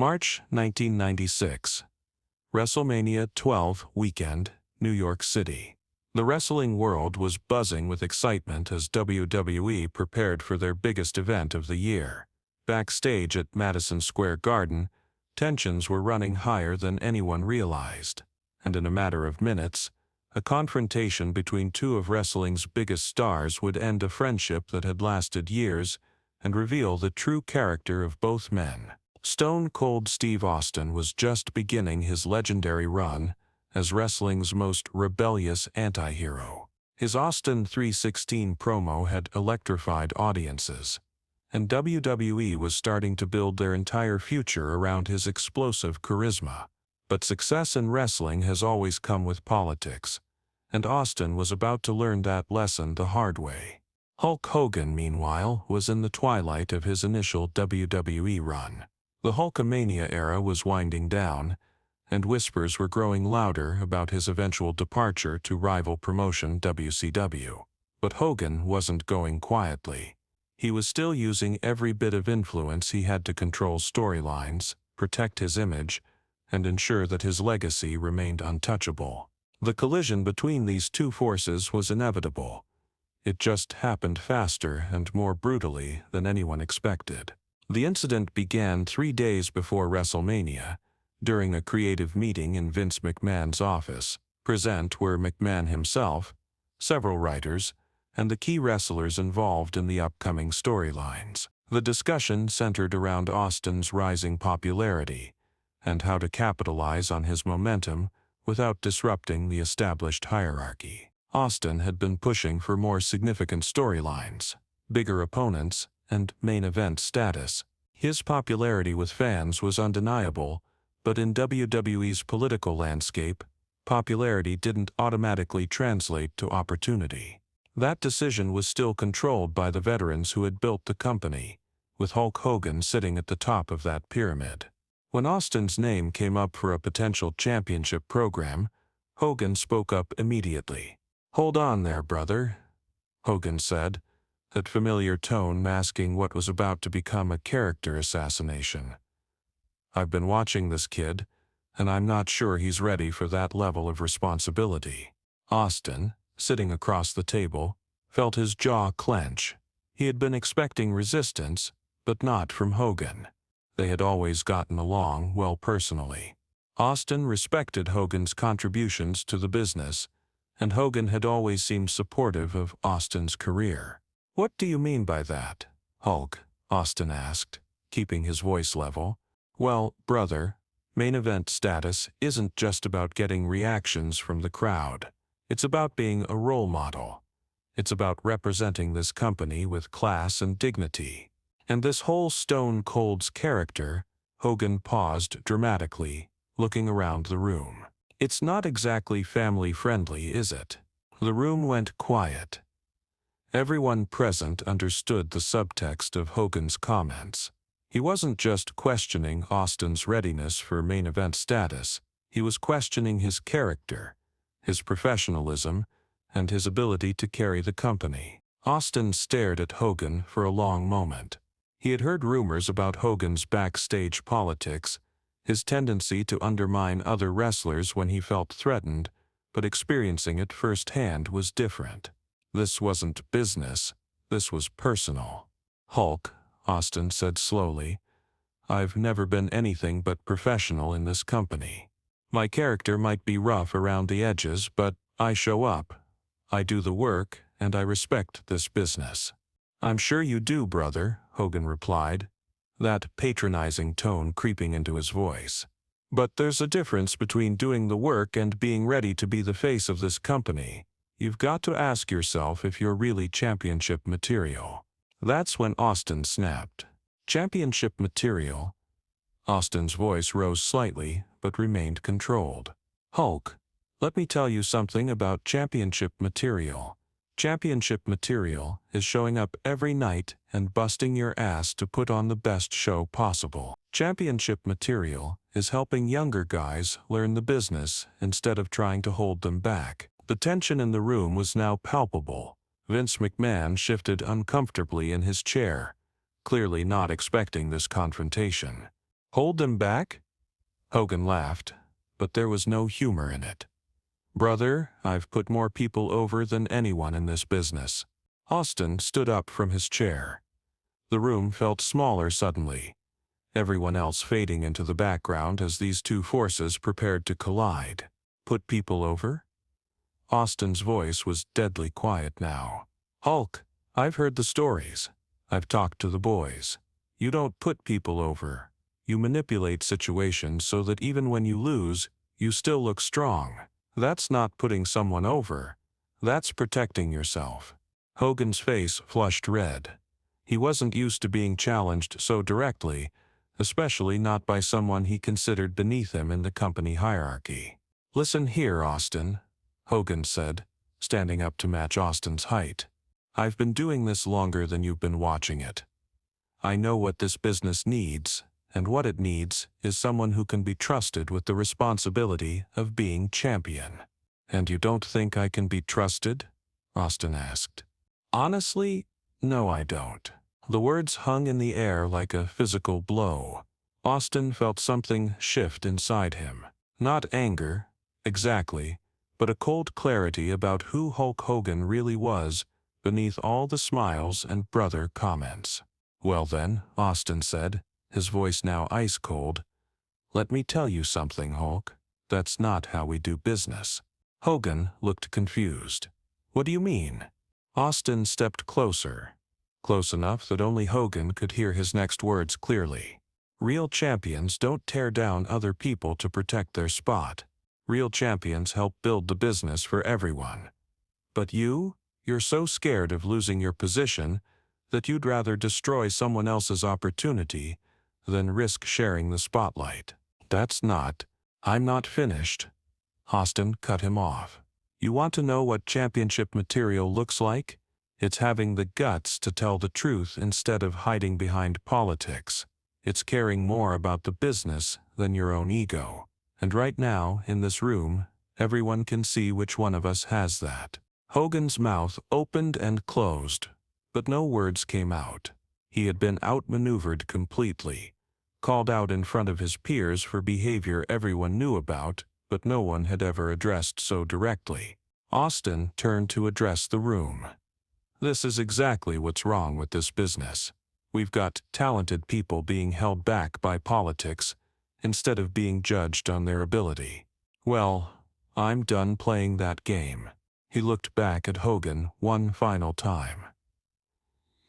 March 1996. WrestleMania XII weekend, New York City. The wrestling world was buzzing with excitement as WWE prepared for their biggest event of the year. Backstage at Madison Square Garden, tensions were running higher than anyone realized, and in a matter of minutes, a confrontation between two of wrestling's biggest stars would end a friendship that had lasted years and reveal the true character of both men. Stone Cold Steve Austin was just beginning his legendary run as wrestling's most rebellious anti-hero. His Austin 3:16 promo had electrified audiences, and WWE was starting to build their entire future around his explosive charisma. But success in wrestling has always come with politics, and Austin was about to learn that lesson the hard way. Hulk Hogan, meanwhile, was in the twilight of his initial WWE run. The Hulkamania era was winding down, and whispers were growing louder about his eventual departure to rival promotion WCW. But Hogan wasn't going quietly. He was still using every bit of influence he had to control storylines, protect his image, and ensure that his legacy remained untouchable. The collision between these two forces was inevitable. It just happened faster and more brutally than anyone expected. The incident began 3 days before WrestleMania, during a creative meeting in Vince McMahon's office. Present were McMahon himself, several writers, and the key wrestlers involved in the upcoming storylines. The discussion centered around Austin's rising popularity and how to capitalize on his momentum without disrupting the established hierarchy. Austin had been pushing for more significant storylines, bigger opponents, and main event status. His popularity with fans was undeniable, but in WWE's political landscape, popularity didn't automatically translate to opportunity. That decision was still controlled by the veterans who had built the company, with Hulk Hogan sitting at the top of that pyramid. When Austin's name came up for a potential championship program, Hogan spoke up immediately. "Hold on there, brother," Hogan said, that familiar tone masking what was about to become a character assassination. "I've been watching this kid, and I'm not sure he's ready for that level of responsibility." Austin, sitting across the table, felt his jaw clench. He had been expecting resistance, but not from Hogan. They had always gotten along well personally. Austin respected Hogan's contributions to the business, and Hogan had always seemed supportive of Austin's career. "What do you mean by that, Hulk?" Austin asked, keeping his voice level. "Well, brother, main event status isn't just about getting reactions from the crowd. It's about being a role model. It's about representing this company with class and dignity. And this whole Stone Cold's character," Hogan paused dramatically, looking around the room. "It's not exactly family-friendly, is it?" The room went quiet. Everyone present understood the subtext of Hogan's comments. He wasn't just questioning Austin's readiness for main event status. He was questioning his character, his professionalism, and his ability to carry the company. Austin stared at Hogan for a long moment. He had heard rumors about Hogan's backstage politics, his tendency to undermine other wrestlers when he felt threatened, but experiencing it firsthand was different. This wasn't business, this was personal. "Hulk," Austin said slowly, "I've never been anything but professional in this company. My character might be rough around the edges, but I show up, I do the work, and I respect this business." "I'm sure you do, brother," Hogan replied, that patronizing tone creeping into his voice. "But there's a difference between doing the work and being ready to be the face of this company. You've got to ask yourself if you're really championship material." That's when Austin snapped. "Championship material?" Austin's voice rose slightly, but remained controlled. "Hulk, let me tell you something about championship material. Championship material is showing up every night and busting your ass to put on the best show possible. Championship material is helping younger guys learn the business instead of trying to hold them back." The tension in the room was now palpable. Vince McMahon shifted uncomfortably in his chair, clearly not expecting this confrontation. Hold them back? Hogan laughed, but there was no humor in it. Brother, I've put more people over than anyone in this business. Austin stood up from his chair. The room felt smaller suddenly, everyone else fading into the background as these two forces prepared to collide. Put people over? Austin's voice was deadly quiet now. Hulk, I've heard the stories. I've talked to the boys. You don't put people over. You manipulate situations so that even when you lose, you still look strong. That's not putting someone over. That's protecting yourself. Hogan's face flushed red. He wasn't used to being challenged so directly, especially not by someone he considered beneath him in the company hierarchy. Listen here, Austin, Hogan said, standing up to match Austin's height. I've been doing this longer than you've been watching it. I know what this business needs, and what it needs is someone who can be trusted with the responsibility of being champion. And you don't think I can be trusted? Austin asked. Honestly, no, I don't. The words hung in the air like a physical blow. Austin felt something shift inside him. Not anger, exactly, but a cold clarity about who Hulk Hogan really was beneath all the smiles and brother comments. Well then, Austin said, his voice now ice cold, let me tell you something, Hulk. That's not how we do business. Hogan looked confused. What do you mean? Austin stepped closer, close enough that only Hogan could hear his next words clearly. Real champions don't tear down other people to protect their spot. Real champions help build the business for everyone. But you're so scared of losing your position that you'd rather destroy someone else's opportunity than risk sharing the spotlight. I'm not finished. Austin cut him off. You want to know what championship material looks like? It's having the guts to tell the truth instead of hiding behind politics. It's caring more about the business than your own ego. And right now, in this room, everyone can see which one of us has that. Hogan's mouth opened and closed, but no words came out. He had been outmaneuvered completely, called out in front of his peers for behavior everyone knew about, but no one had ever addressed so directly. Austin turned to address the room. This is exactly what's wrong with this business. We've got talented people being held back by politics instead of being judged on their ability. Well, I'm done playing that game. He looked back at Hogan one final time.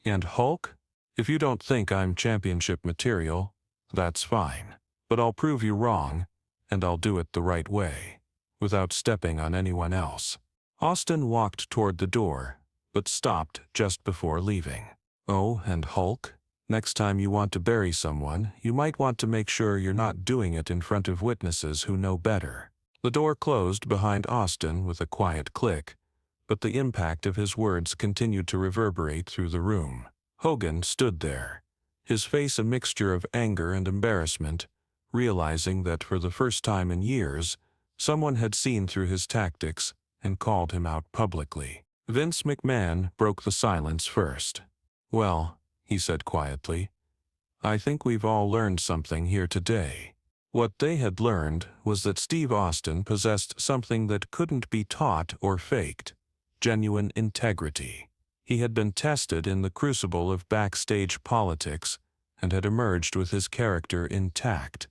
And Hulk, if you don't think I'm championship material, that's fine. But I'll prove you wrong, and I'll do it the right way, without stepping on anyone else. Austin walked toward the door, but stopped just before leaving. Oh, and Hulk, next time you want to bury someone, you might want to make sure you're not doing it in front of witnesses who know better. The door closed behind Austin with a quiet click, but the impact of his words continued to reverberate through the room. Hogan stood there, his face a mixture of anger and embarrassment, realizing that for the first time in years, someone had seen through his tactics and called him out publicly. Vince McMahon broke the silence first. Well, he said quietly, I think we've all learned something here today. What they had learned was that Steve Austin possessed something that couldn't be taught or faked: genuine integrity. He had been tested in the crucible of backstage politics and had emerged with his character intact,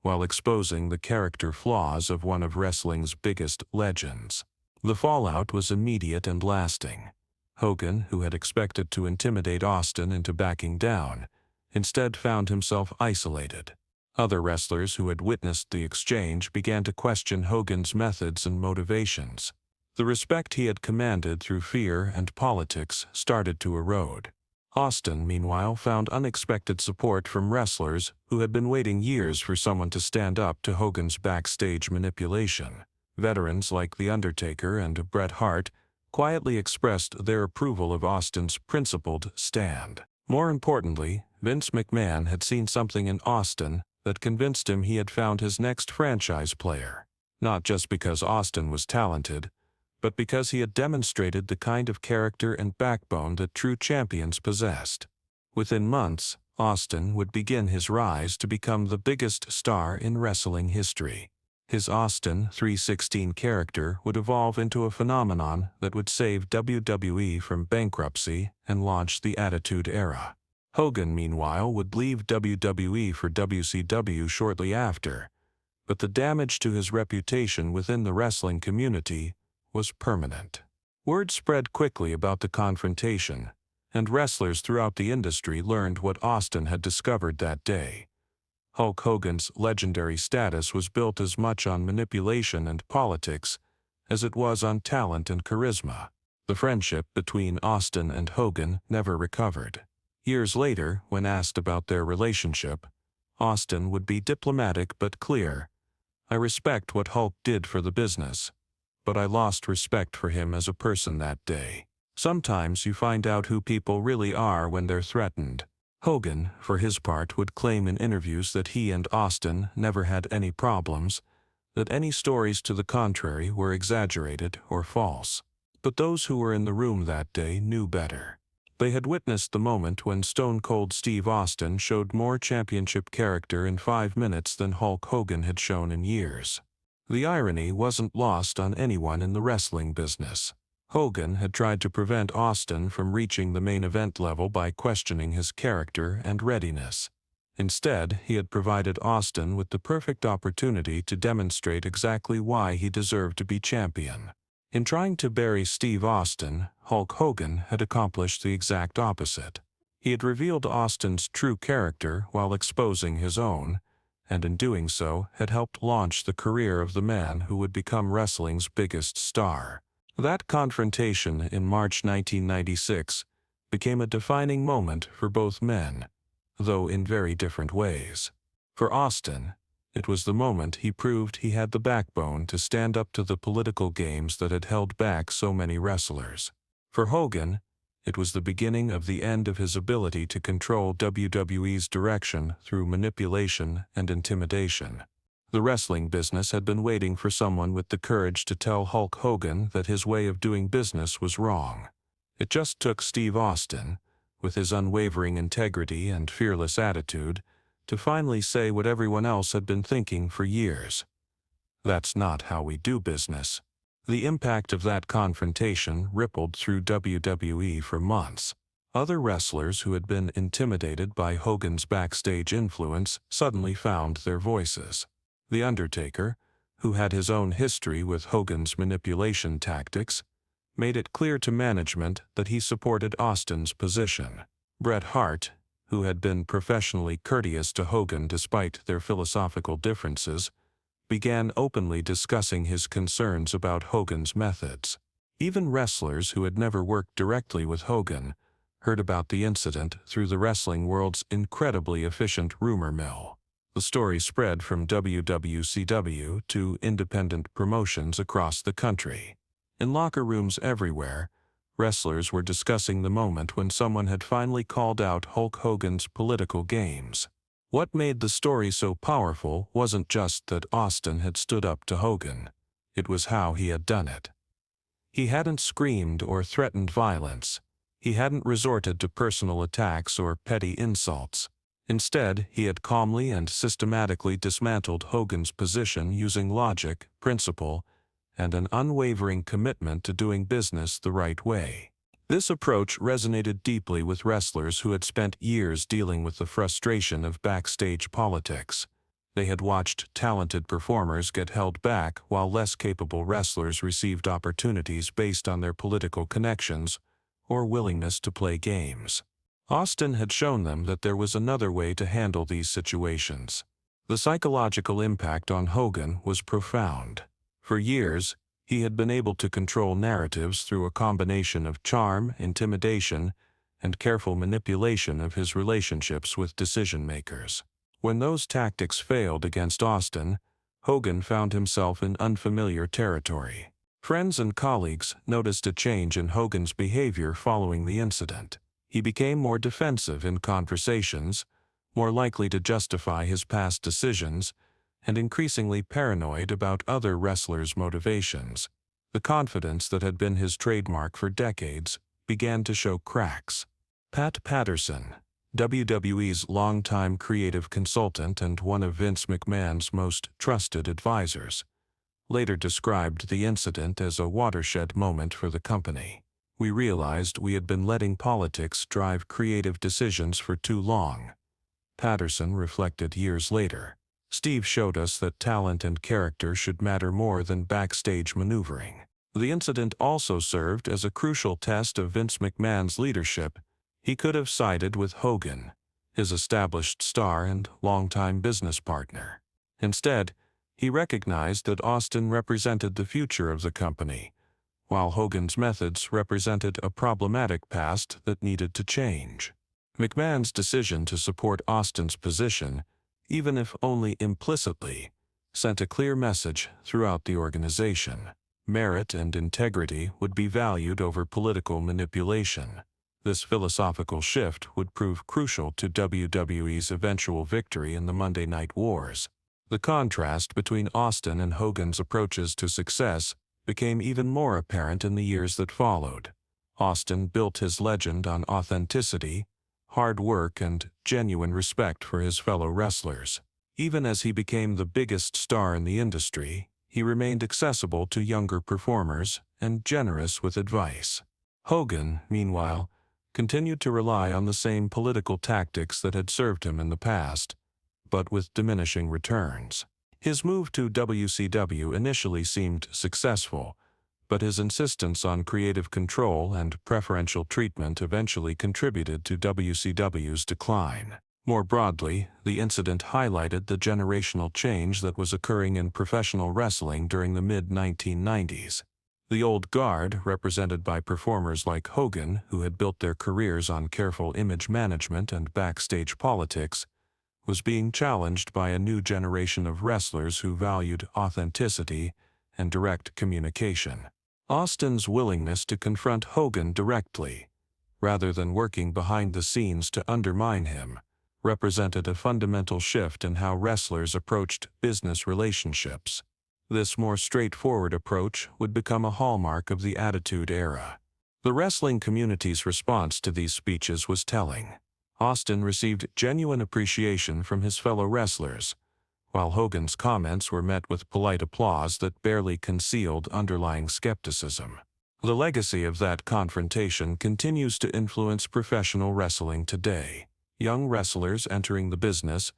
while exposing the character flaws of one of wrestling's biggest legends. The fallout was immediate and lasting. Hogan, who had expected to intimidate Austin into backing down, instead found himself isolated. Other wrestlers who had witnessed the exchange began to question Hogan's methods and motivations. The respect he had commanded through fear and politics started to erode. Austin, meanwhile, found unexpected support from wrestlers who had been waiting years for someone to stand up to Hogan's backstage manipulation. Veterans like The Undertaker and Bret Hart quietly expressed their approval of Austin's principled stand. More importantly, Vince McMahon had seen something in Austin that convinced him he had found his next franchise player. Not just because Austin was talented, but because he had demonstrated the kind of character and backbone that true champions possessed. Within months, Austin would begin his rise to become the biggest star in wrestling history. His Austin 316 character would evolve into a phenomenon that would save WWE from bankruptcy and launch the Attitude Era. Hogan, meanwhile, would leave WWE for WCW shortly after, but the damage to his reputation within the wrestling community was permanent. Word spread quickly about the confrontation, and wrestlers throughout the industry learned what Austin had discovered that day. Hulk Hogan's legendary status was built as much on manipulation and politics as it was on talent and charisma. The friendship between Austin and Hogan never recovered. Years later, when asked about their relationship, Austin would be diplomatic but clear. "I respect what Hulk did for the business, but I lost respect for him as a person that day." Sometimes you find out who people really are when they're threatened. Hogan, for his part, would claim in interviews that he and Austin never had any problems, that any stories to the contrary were exaggerated or false. But those who were in the room that day knew better. They had witnessed the moment when Stone Cold Steve Austin showed more championship character in 5 minutes than Hulk Hogan had shown in years. The irony wasn't lost on anyone in the wrestling business. Hogan had tried to prevent Austin from reaching the main event level by questioning his character and readiness. Instead, he had provided Austin with the perfect opportunity to demonstrate exactly why he deserved to be champion. In trying to bury Steve Austin, Hulk Hogan had accomplished the exact opposite. He had revealed Austin's true character while exposing his own, and in doing so had helped launch the career of the man who would become wrestling's biggest star. That confrontation in March 1996 became a defining moment for both men, though in very different ways. For Austin, it was the moment he proved he had the backbone to stand up to the political games that had held back so many wrestlers. For Hogan, it was the beginning of the end of his ability to control WWE's direction through manipulation and intimidation. The wrestling business had been waiting for someone with the courage to tell Hulk Hogan that his way of doing business was wrong. It just took Steve Austin, with his unwavering integrity and fearless attitude, to finally say what everyone else had been thinking for years. "That's not how we do business." The impact of that confrontation rippled through WWE for months. Other wrestlers who had been intimidated by Hogan's backstage influence suddenly found their voices. The Undertaker, who had his own history with Hogan's manipulation tactics, made it clear to management that he supported Austin's position. Bret Hart, who had been professionally courteous to Hogan despite their philosophical differences, began openly discussing his concerns about Hogan's methods. Even wrestlers who had never worked directly with Hogan heard about the incident through the wrestling world's incredibly efficient rumor mill. The story spread from WWCW to independent promotions across the country. In locker rooms everywhere, wrestlers were discussing the moment when someone had finally called out Hulk Hogan's political games. What made the story so powerful wasn't just that Austin had stood up to Hogan. It was how he had done it. He hadn't screamed or threatened violence. He hadn't resorted to personal attacks or petty insults. Instead, he had calmly and systematically dismantled Hogan's position using logic, principle, and an unwavering commitment to doing business the right way. This approach resonated deeply with wrestlers who had spent years dealing with the frustration of backstage politics. They had watched talented performers get held back while less capable wrestlers received opportunities based on their political connections or willingness to play games. Austin had shown them that there was another way to handle these situations. The psychological impact on Hogan was profound. For years, he had been able to control narratives through a combination of charm, intimidation, and careful manipulation of his relationships with decision-makers. When those tactics failed against Austin, Hogan found himself in unfamiliar territory. Friends and colleagues noticed a change in Hogan's behavior following the incident. He became more defensive in conversations, more likely to justify his past decisions, and increasingly paranoid about other wrestlers' motivations. The confidence that had been his trademark for decades began to show cracks. Pat Patterson, WWE's longtime creative consultant and one of Vince McMahon's most trusted advisors, later described the incident as a watershed moment for the company. "We realized we had been letting politics drive creative decisions for too long," Patterson reflected years later. "Steve showed us that talent and character should matter more than backstage maneuvering." The incident also served as a crucial test of Vince McMahon's leadership. He could have sided with Hogan, his established star and longtime business partner. Instead, he recognized that Austin represented the future of the company, while Hogan's methods represented a problematic past that needed to change. McMahon's decision to support Austin's position, even if only implicitly, sent a clear message throughout the organization. Merit and integrity would be valued over political manipulation. This philosophical shift would prove crucial to WWE's eventual victory in the Monday Night Wars. The contrast between Austin and Hogan's approaches to success became even more apparent in the years that followed. Austin built his legend on authenticity, hard work, and genuine respect for his fellow wrestlers. Even as he became the biggest star in the industry, he remained accessible to younger performers and generous with advice. Hogan, meanwhile, continued to rely on the same political tactics that had served him in the past, but with diminishing returns. His move to WCW initially seemed successful, but his insistence on creative control and preferential treatment eventually contributed to WCW's decline. More broadly, the incident highlighted the generational change that was occurring in professional wrestling during the mid-1990s. The old guard, represented by performers like Hogan, who had built their careers on careful image management and backstage politics, was being challenged by a new generation of wrestlers who valued authenticity and direct communication. Austin's willingness to confront Hogan directly, rather than working behind the scenes to undermine him, represented a fundamental shift in how wrestlers approached business relationships. This more straightforward approach would become a hallmark of the Attitude Era. The wrestling community's response to these speeches was telling. Austin received genuine appreciation from his fellow wrestlers, while Hogan's comments were met with polite applause that barely concealed underlying skepticism. The legacy of that confrontation continues to influence professional wrestling today. Young wrestlers entering the business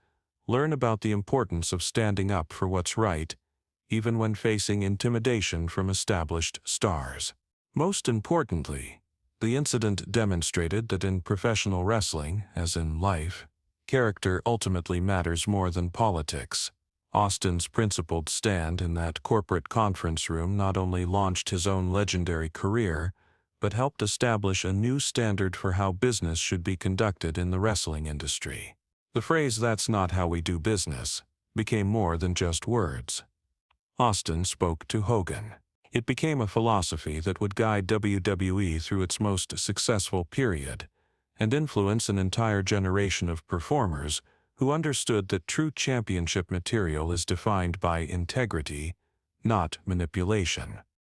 learn about the importance of standing up for what's right, even when facing intimidation from established stars. Most importantly, the incident demonstrated that in professional wrestling, as in life, character ultimately matters more than politics. Austin's principled stand in that corporate conference room not only launched his own legendary career, but helped establish a new standard for how business should be conducted in the wrestling industry. The phrase "that's not how we do business" became more than just words. Austin spoke to Hogan. It became a philosophy that would guide WWE through its most successful period, and influence an entire generation of performers who understood that true championship material is defined by integrity, not manipulation.